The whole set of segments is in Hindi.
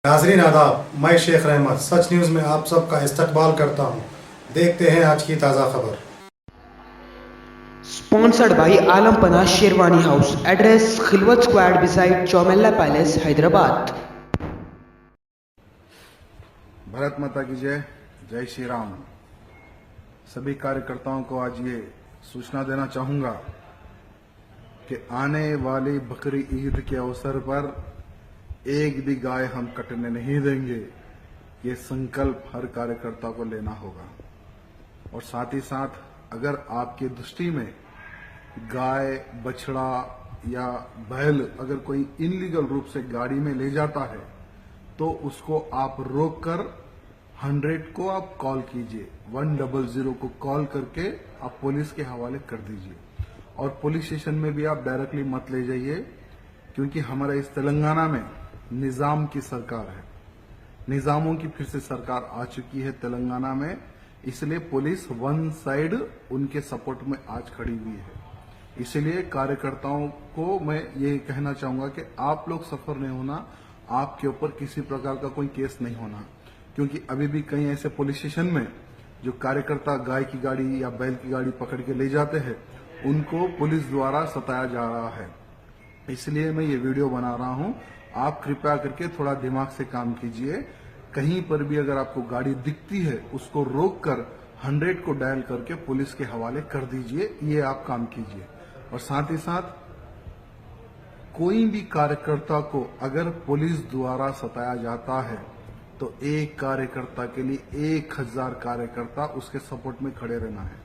नाजरीन आदाब, मैं शेख रहमत सच न्यूज़ में आप सबका इस्तकबाल करता हूँ। देखते हैं आज की ताज़ा खबर। Sponsored by Alampana Sherwani House. Address Khilwat Square beside Chomella Palace, Hyderabad. Bharat माता की जय। जय श्री राम। सभी कार्यकर्ताओं को आज ये सूचना देना चाहूंगा कि आने वाली बकरी ईद के अवसर पर एक भी गाय हम कटने नहीं देंगे। ये संकल्प हर कार्यकर्ता को लेना होगा। और साथ ही साथ अगर आपकी दृष्टि में गाय, बछड़ा या बैल अगर कोई इनलीगल रूप से गाड़ी में ले जाता है तो उसको आप रोक कर 100 को आप कॉल कीजिए, 100 को कॉल करके आप पुलिस के हवाले कर दीजिए। और पुलिस स्टेशन में भी आप डायरेक्टली मत ले जाइए, क्योंकि हमारा इस तेलंगाना में निजाम की सरकार है। निजामों की फिर से सरकार आ चुकी है तेलंगाना में, इसलिए पुलिस वन साइड उनके सपोर्ट में आज खड़ी हुई है। इसलिए कार्यकर्ताओं को मैं ये कहना चाहूंगा कि आप लोग सफर नहीं होना, आपके ऊपर किसी प्रकार का कोई केस नहीं होना, क्योंकि अभी भी कई ऐसे पुलिस स्टेशन में जो कार्यकर्ता गाय की गाड़ी या बैल की गाड़ी पकड़ के ले जाते हैं उनको पुलिस द्वारा सताया जा रहा है। इसलिए मैं ये वीडियो बना रहा हूं। आप कृपया करके थोड़ा दिमाग से काम कीजिए। कहीं पर भी अगर आपको गाड़ी दिखती है उसको रोक कर 100 को डायल करके पुलिस के हवाले कर दीजिए। ये आप काम कीजिए। और साथ ही साथ कोई भी कार्यकर्ता को अगर पुलिस द्वारा सताया जाता है तो एक कार्यकर्ता के लिए 1000 कार्यकर्ता उसके सपोर्ट में खड़े रहना है।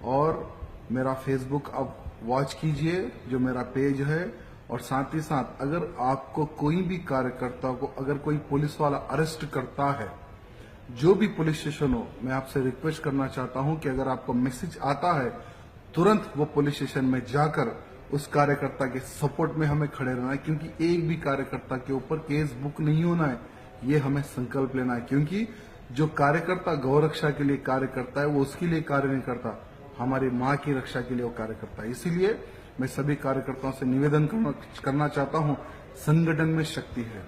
और मेरा फेसबुक आप वॉच कीजिए, जो मेरा पेज है। और साथ ही साथ अगर आपको कोई भी कार्यकर्ता को अगर कोई पुलिस वाला अरेस्ट करता है, जो भी पुलिस स्टेशन हो, मैं आपसे रिक्वेस्ट करना चाहता हूं कि अगर आपको मैसेज आता है तुरंत वो पुलिस स्टेशन में जाकर उस कार्यकर्ता के सपोर्ट में हमें खड़े रहना है, क्योंकि एक भी कार्यकर्ता के ऊपर केस बुक नहीं होना है। ये हमें संकल्प लेना है, क्योंकि जो कार्यकर्ता गौ रक्षा के लिए कार्य करता है वो उसके लिए कार्य नहीं करता, हमारी माँ की रक्षा के लिए वो कार्य करता है। इसीलिए मैं सभी कार्यकर्ताओं से निवेदन करना चाहता हूं, संगठन में शक्ति है,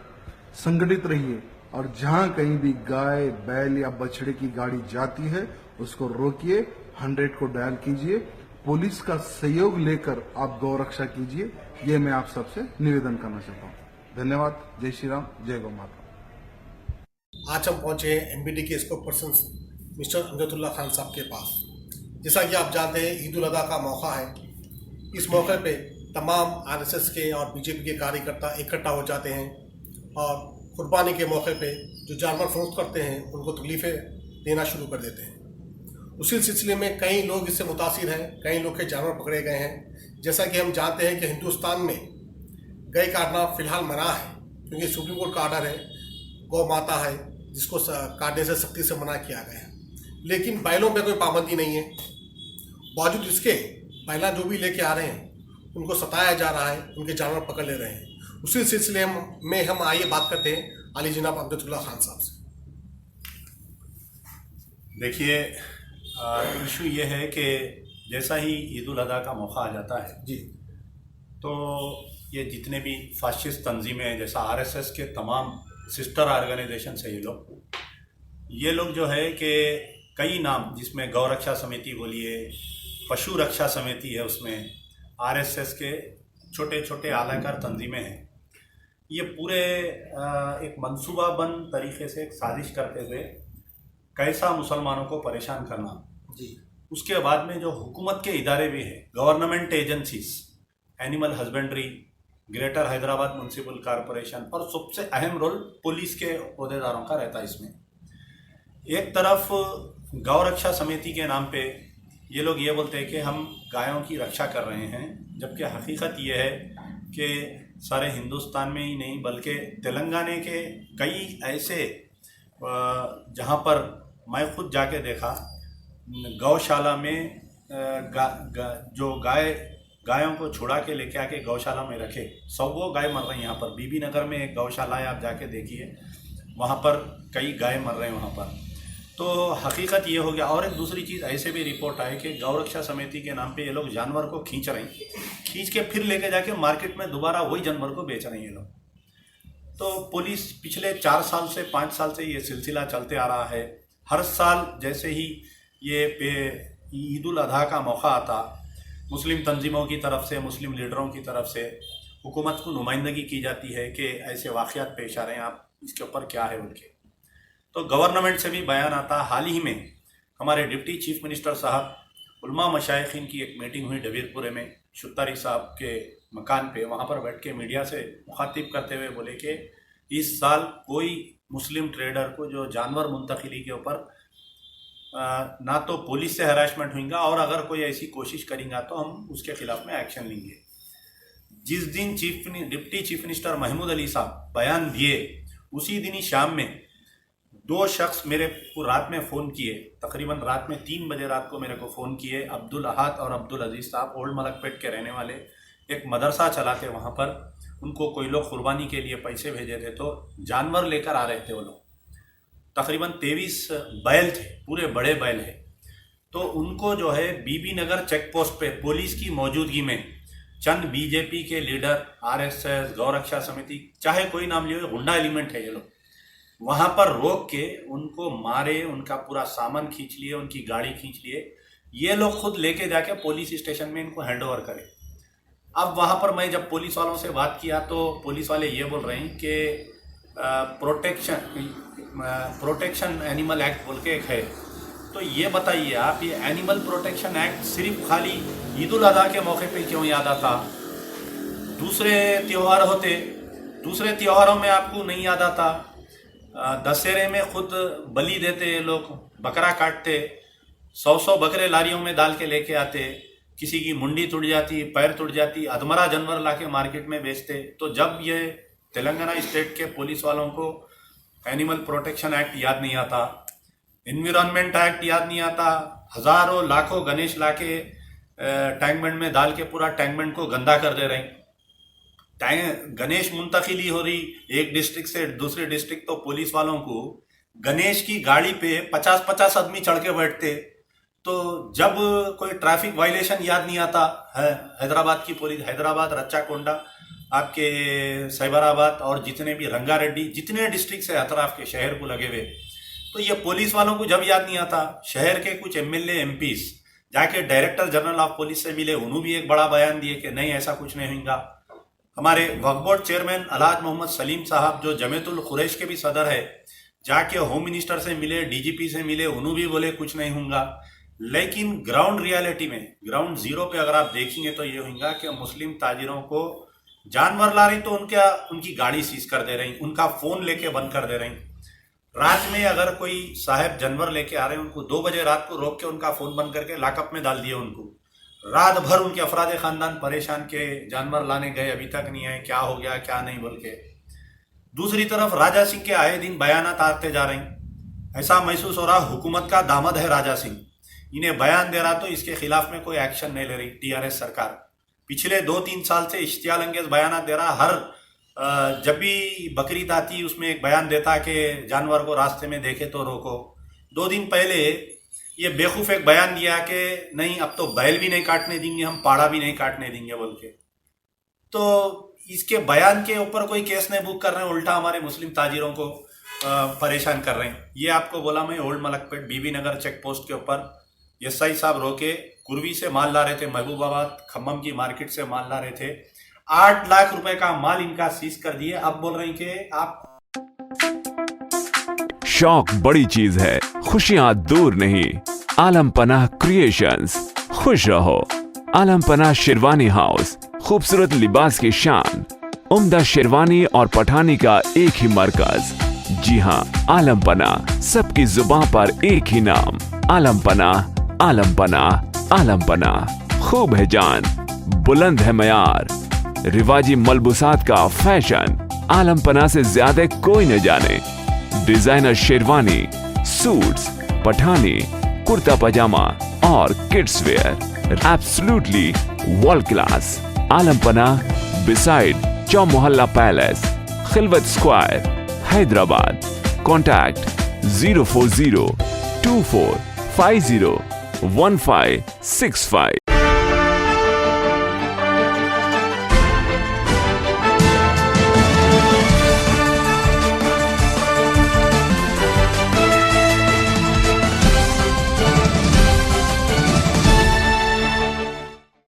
संगठित रहिए। और जहां कहीं भी गाय, बैल या बछड़े की गाड़ी जाती है उसको रोकिए, 100 को डायल कीजिए, पुलिस का सहयोग लेकर आप गौ रक्षा कीजिए। ये मैं आप सबसे निवेदन करना चाहता हूं। धन्यवाद। जय श्री राम, जय गौ माता। आज हम पहुंचे हैं एमबीडी के spoke person mister Amjadullah Khan साहब के पास। जैसा कि आप जानते हैं, ईद उल अजहा का मौका है। इस मौके पे तमाम आरएसएस के और बीजेपी के कार्यकर्ता इकट्ठा हो जाते हैं और कुर्बानी के मौके पे जो जानवर फरोख्त करते हैं उनको तकलीफ़ें देना शुरू कर देते हैं। उसी सिलसिले में कई लोग इससे मुतासिर हैं, कई लोग के जानवर पकड़े गए हैं। जैसा कि हम जानते हैं कि हिंदुस्तान में गाय काटना फिलहाल मना है, क्योंकि सुप्रीम कोर्ट का आर्डर है, गौ माता है जिसको काटने से सख्ती से मना किया गया है। लेकिन बैलों पे कोई पाबंदी नहीं है। बावजूद इसके बैला जो भी लेके आ रहे हैं उनको सताया जा रहा है, उनके जानवर पकड़ ले रहे हैं। उसी सिलसिले में हम आइए बात करते हैं अली जनाब अमजदुल्ला खान साहब से। देखिए, इशू ये है कि जैसा ही ईद उल अजहा का मौका आ जाता है जी, तो ये जितने भी फाशिस्ट तंजीमें हैं, जैसा आरएसएस के तमाम सिस्टर ऑर्गेनाइजेशन है, ये लोग जो है कि कई नाम, जिसमें गौ रक्षा समिति बोलिए, पशु रक्षा समिति है, उसमें आरएसएस के छोटे छोटे आलाकार तंजीमें हैं, ये पूरे एक मंसूबाबंद तरीके से एक साजिश करते हुए कैसा मुसलमानों को परेशान करना जी। उसके बाद में जो हुकूमत के इदारे भी हैं, government agencies, animal husbandry, greater Hyderabad municipal corporation, और सबसे अहम रोल पुलिस के अहदेदारों का रहता है इसमें। एक तरफ गौ रक्षा समिति के नाम पे ये लोग ये बोलते हैं कि हम गायों की रक्षा कर रहे हैं, जबकि हकीकत ये है कि सारे हिंदुस्तान में ही नहीं बल्कि तेलंगाना के कई ऐसे जहाँ पर मैं खुद जाके देखा, गौशाला में जो गायों को छुड़ा के लेके आके गौशाला में रखे, 100 गाय मर रही हैं। यहाँ पर बीबी नगर में एक गौशाला है, आप जाके देखिए, वहाँ पर कई गाय मर रहे हैं वहाँ पर। तो हकीकत ये हो गया। और एक दूसरी चीज़ ऐसे भी रिपोर्ट आई कि गौरक्षा समिति के नाम पे ये लोग जानवर को खींच रहे हैं, खींच के फिर लेके जाके मार्केट में दोबारा वही जानवर को बेच रहे हैं ये लोग। तो पुलिस पिछले 4 साल से 5 साल से ये सिलसिला चलते आ रहा है। हर साल जैसे ही ये ईद उल अधा का मौका आता, मुस्लिम तंजीमों की तरफ से, मुस्लिम लीडरों की तरफ से हुकूमत को नुमाइंदगी की जाती है कि ऐसे वाक़यात पेश आ रहे हैं, आप इसके ऊपर क्या है उनके। तो गवर्नमेंट से भी बयान आता। हाल ही में हमारे डिप्टी चीफ मिनिस्टर साहब, उलमा मशाइखीन की एक मीटिंग हुई डबीरपुरे में, शुत्तारी साहब के मकान पे, वहाँ पर बैठ के मीडिया से मुखातिब करते हुए बोले कि इस साल कोई मुस्लिम ट्रेडर को जो जानवर मुंतकिली के ऊपर ना तो पुलिस से हरासमेंट होगा, और अगर कोई ऐसी कोशिश करेगा तो हम उसके खिलाफ में एक्शन लेंगे। जिस दिन deputy chief minister Mahmood Ali साहब बयान दिए, उसी दिन ही शाम में 2 शख्स मेरे को रात में फ़ोन किए, तकरीबन रात में 3 बजे रात को मेरे को फ़ोन किए। अब्दुल अहाद और अब्दुल अजीज़ साहब ओल्ड मलकपेट के रहने वाले, एक मदरसा चलाते वहाँ पर। उनको कोई लोग कुर्बानी के लिए पैसे भेजे थे, तो जानवर लेकर आ रहे थे वो लोग। तकरीबन 23 बैल थे, पूरे बड़े बैल है। तो उनको जो है बीबी नगर चेक पोस्ट पे पुलिस की मौजूदगी में चंद बीजेपी के लीडर, आरएसएस, गौरक्षा समिति, चाहे कोई नाम लियो, गुंडा एलिमेंट है ये लोग, वहाँ पर रोक के उनको मारे, उनका पूरा सामान खींच लिए, उनकी गाड़ी खींच लिए। ये लोग खुद लेके जाके पुलिस स्टेशन में इनको हैंड ओवर करे। अब वहाँ पर मैं जब पुलिस वालों से बात किया तो पुलिस वाले ये बोल रहे हैं कि प्रोटेक्शन एनिमल एक्ट बोल के एक है। तो ये बताइए आप, ये एनिमल प्रोटेक्शन एक्ट सिर्फ खाली ईद उल अधा के मौके पे क्यों याद आता? दूसरे त्यौहार होते, दूसरे त्योहारों में आपको नहीं याद आता? दशहरे में खुद बलि देते ये लोग, बकरा काटते, 100 बकरे लारियों में डाल के लेके आते, किसी की मुंडी टूट जाती, पैर टूट जाती, अधमरा जानवर लाके मार्केट में बेचते। तो जब ये तेलंगाना स्टेट के पुलिस वालों को एनिमल प्रोटेक्शन एक्ट याद नहीं आता, इन्वायरमेंट एक्ट याद नहीं आता, हजारों लाखों गणेश लाके टैंकबंड में डाल के पूरा टैंकबंड को गंदा कर दे रहे हैं। गणेश मुंतकिली हो रही एक डिस्ट्रिक्ट से दूसरे डिस्ट्रिक्ट, तो पुलिस वालों को गणेश की गाड़ी पे 50-50 आदमी चढ़ के बैठते। तो जब कोई ट्रैफिक वायलेशन याद नहीं आता है, हैदराबाद की पुलिस, हैदराबाद, रच्चाकोंडा, आपके साइबराबाद और जितने भी रंगारेड्डी, जितने डिस्ट्रिक्ट से अतराफ के शहर को लगे हुए, तो ये पुलिस वालों को जब याद नहीं आता, शहर के कुछ एमएलए एमपीस जाके डायरेक्टर जनरल ऑफ पुलिस से मिले, उन्होंने भी एक बड़ा बयान दिए कि नहीं ऐसा कुछ नहीं होगा। हमारे वक्फ बोर्ड चेयरमैन अलहाज मोहम्मद सलीम साहब जो जमीयतुल कुरैश के भी सदर है, जाके होम मिनिस्टर से मिले, डीजीपी से मिले, उन्होंने भी बोले कुछ नहीं होगा। लेकिन ग्राउंड रियलिटी में, ग्राउंड जीरो पे अगर आप देखेंगे तो ये होगा कि मुस्लिम ताजिरों को जानवर ला रही तो उनकी गाड़ी सीज कर दे रही, उनका फ़ोन लेके बंद कर दे रही। रात में अगर कोई साहब जानवर लेके आ रहे हैं, उनको 2 बजे रात को रोक के उनका फ़ोन बंद करके लॉकअप में डाल दिए उनको। रात भर उनके अफराद ख़ानदान परेशान के जानवर लाने गए, अभी तक नहीं आए, क्या हो गया क्या नहीं बोल के। दूसरी तरफ राजा सिंह के आए दिन बयानात आते जा रहे हैं। ऐसा महसूस हो रहा हुकूमत का दामाद है राजा सिंह, इन्हें बयान दे रहा तो इसके खिलाफ में कोई एक्शन नहीं ले रही टीआरएस सरकार। पिछले 2-3 साल से इश्तियाल अंगेज बयान दे रहा, हर जब भी बकरीद आती उसमें एक बयान देता कि जानवर को रास्ते में देखे तो रोको। 2 दिन पहले ये बेवकूफ़ एक बयान दिया कि नहीं अब तो बैल भी नहीं काटने देंगे, हम पाड़ा भी नहीं काटने देंगे बोल के। तो इसके बयान के ऊपर कोई केस नहीं बुक कर रहे हैं, उल्टा हमारे मुस्लिम ताजिरों को परेशान कर रहे हैं। ये आपको बोला मैं, ओल्ड मलकपेट बीबी नगर चेक पोस्ट के ऊपर एसआई साहब रोके, कुर्वी से माल ला रहे थे, महबूबाबाद खम्मम की मार्केट से माल ला रहे थे, 8 लाख रुपए का माल इनका सीज कर दिए। अब बोल रहे हैं कि आप शौक बड़ी चीज है, खुशियां दूर नहीं। आलम पनाह क्रिएशंस, खुश रहो। आलम पनाह शेरवानी हाउस, खूबसूरत लिबास की शान, उम्दा शेरवानी और पठानी का एक ही मरकज। जी हाँ, आलम पनाह, सबकी जुबान पर एक ही नाम, आलम पनाह, आलम पनाह, आलम पनाह। खूब है जान, बुलंद है मयार, रिवाजी मलबूसात का फैशन, आलम पनाह से ज्यादा कोई न जाने। डिजाइनर शेरवानी, सूट्स, पठानी, कुर्ता पजामा और kids wear, absolutely world class. Alam Panah beside Chowmahalla palace, Khilwat square, Hyderabad. Contact 04024501565।